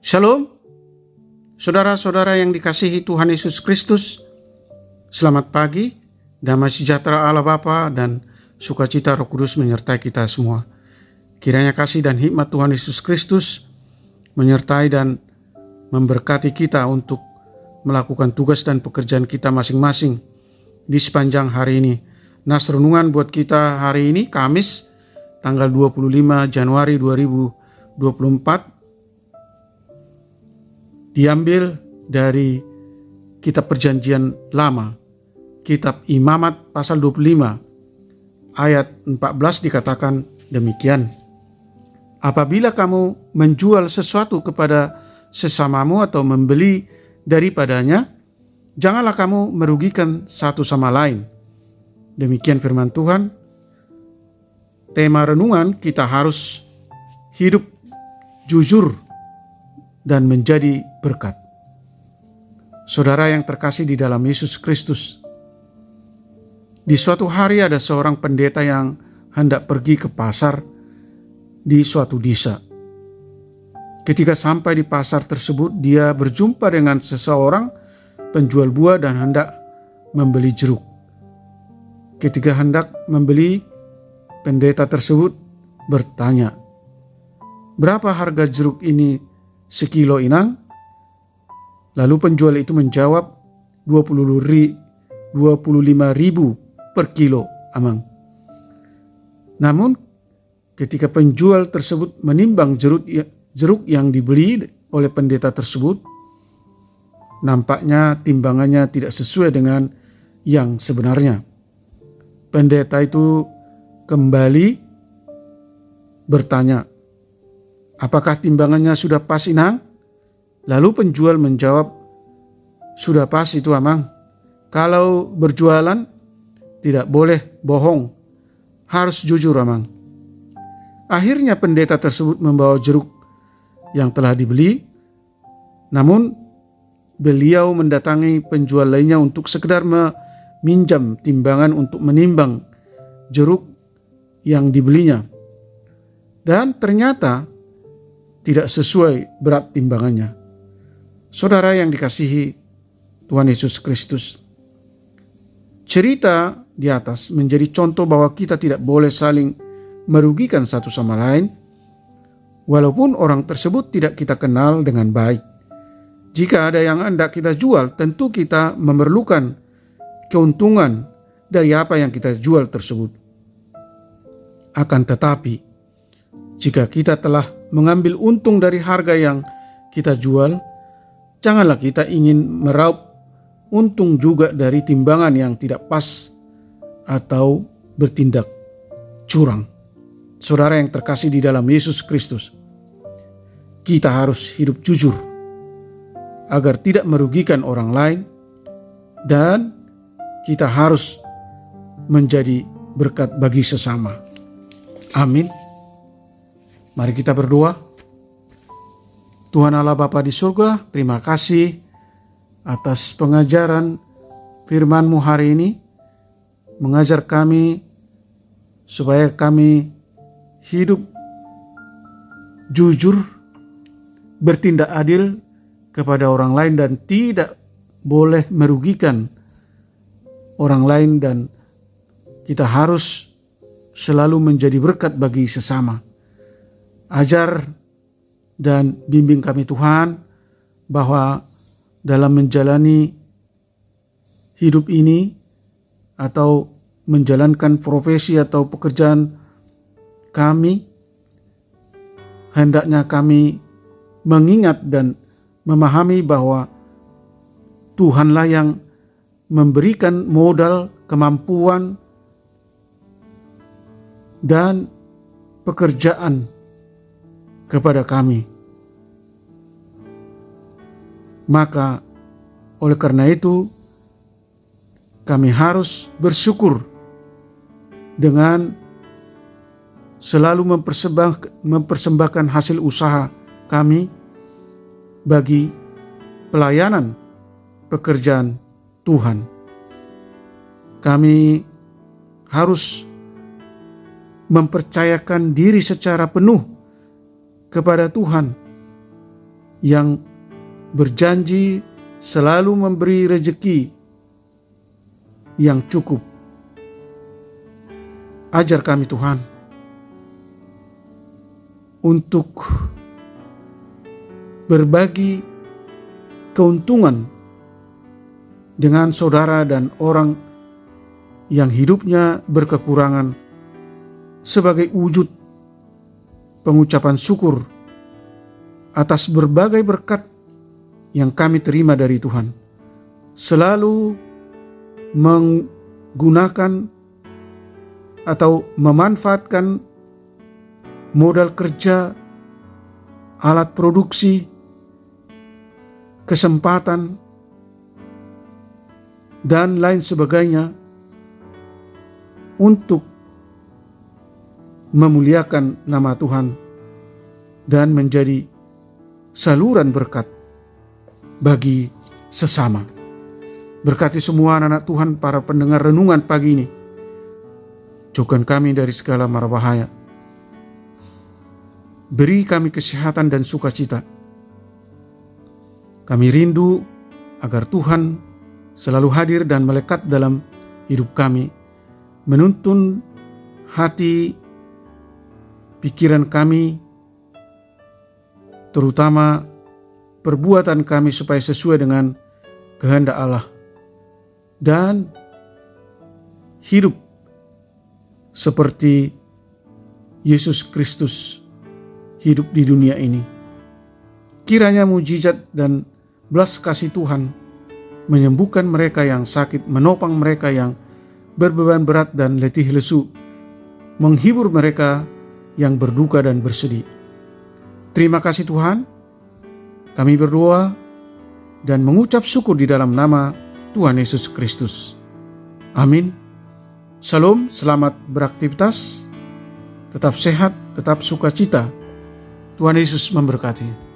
Shalom, saudara-saudara yang dikasihi Tuhan Yesus Kristus. Selamat pagi, damai sejahtera Allah Bapa dan sukacita Roh Kudus menyertai kita semua. Kiranya kasih dan hikmat Tuhan Yesus Kristus menyertai dan memberkati kita untuk melakukan tugas dan pekerjaan kita masing-masing di sepanjang hari ini. Nas renungan buat kita hari ini, Kamis, tanggal 25 Januari 2024, diambil dari kitab Perjanjian Lama, kitab Imamat pasal 25, ayat 14 dikatakan demikian. Apabila kamu menjual sesuatu kepada sesamamu atau membeli daripadanya, janganlah kamu merugikan satu sama lain. Demikian firman Tuhan. Tema renungan, kita harus hidup jujur dan menjadi berkat. Saudara yang terkasih di dalam Yesus Kristus, di suatu hari ada seorang pendeta yang hendak pergi ke pasar di suatu desa. Ketika sampai di pasar tersebut, dia berjumpa dengan seseorang penjual buah dan hendak membeli jeruk. Ketika hendak membeli, pendeta tersebut bertanya, "Berapa harga jeruk ini sekilo, Inang?" Lalu penjual itu menjawab, 25.000 per kilo, Amang. Namun ketika penjual tersebut menimbang jeruk yang dibeli oleh pendeta tersebut, nampaknya timbangannya tidak sesuai dengan yang sebenarnya. Pendeta itu kembali bertanya, "Apakah timbangannya sudah pas, Inang?" Lalu penjual menjawab, "Sudah pas itu, Amang. Kalau berjualan tidak boleh bohong, harus jujur, Amang." Akhirnya pendeta tersebut membawa jeruk yang telah dibeli, namun beliau mendatangi penjual lainnya untuk sekedar meminjam timbangan untuk menimbang jeruk yang dibelinya. Dan ternyata tidak sesuai berat timbangannya. Saudara yang dikasihi Tuhan Yesus Kristus, cerita di atas menjadi contoh bahwa kita tidak boleh saling merugikan satu sama lain, walaupun orang tersebut tidak kita kenal dengan baik. Jika ada yang hendak kita jual, tentu kita memerlukan keuntungan dari apa yang kita jual tersebut. Akan tetapi, jika kita telah mengambil untung dari harga yang kita jual, janganlah kita ingin meraup untung juga dari timbangan yang tidak pas atau bertindak curang. Saudara yang terkasih di dalam Yesus Kristus, kita harus hidup jujur agar tidak merugikan orang lain, dan kita harus menjadi berkat bagi sesama. Amin. Mari kita berdoa. Tuhan Allah Bapa di surga, terima kasih atas pengajaran firman-Mu hari ini. Mengajar kami supaya kami hidup jujur, bertindak adil kepada orang lain dan tidak boleh merugikan orang lain, dan kita harus selalu menjadi berkat bagi sesama. Ajar dan bimbing kami Tuhan, bahwa dalam menjalani hidup ini atau menjalankan profesi atau pekerjaan kami, hendaknya kami mengingat dan memahami bahwa Tuhanlah yang memberikan modal, kemampuan, dan pekerjaan kepada kami. Maka oleh karena itu kami harus bersyukur dengan selalu mempersembahkan hasil usaha kami bagi pelayanan pekerjaan Tuhan. Kami harus mempercayakan diri secara penuh kepada Tuhan yang berjanji selalu memberi rejeki yang cukup. Ajar kami Tuhan untuk berbagi keuntungan dengan saudara dan orang yang hidupnya berkekurangan sebagai wujud pengucapan syukur atas berbagai berkat yang kami terima dari Tuhan. Selalu menggunakan atau memanfaatkan modal kerja, alat produksi, kesempatan, dan lain sebagainya untuk memuliakan nama Tuhan dan menjadi saluran berkat bagi sesama. Berkati semua anak-anak Tuhan, para pendengar renungan pagi ini. Jauhkan kami dari segala mara bahaya. Beri kami kesehatan dan sukacita. Kami rindu agar Tuhan selalu hadir dan melekat dalam hidup kami, menuntun hati, pikiran kami, terutama perbuatan kami supaya sesuai dengan kehendak Allah, dan hidup seperti Yesus Kristus hidup di dunia ini. Kiranya mujizat dan belas kasih Tuhan menyembuhkan mereka yang sakit, menopang mereka yang berbeban berat dan letih lesu, menghibur mereka yang berduka dan bersedih. Terima kasih Tuhan. Kami berdoa dan mengucap syukur di dalam nama Tuhan Yesus Kristus. Amin. Shalom, selamat beraktivitas, tetap sehat, tetap sukacita. Tuhan Yesus memberkati.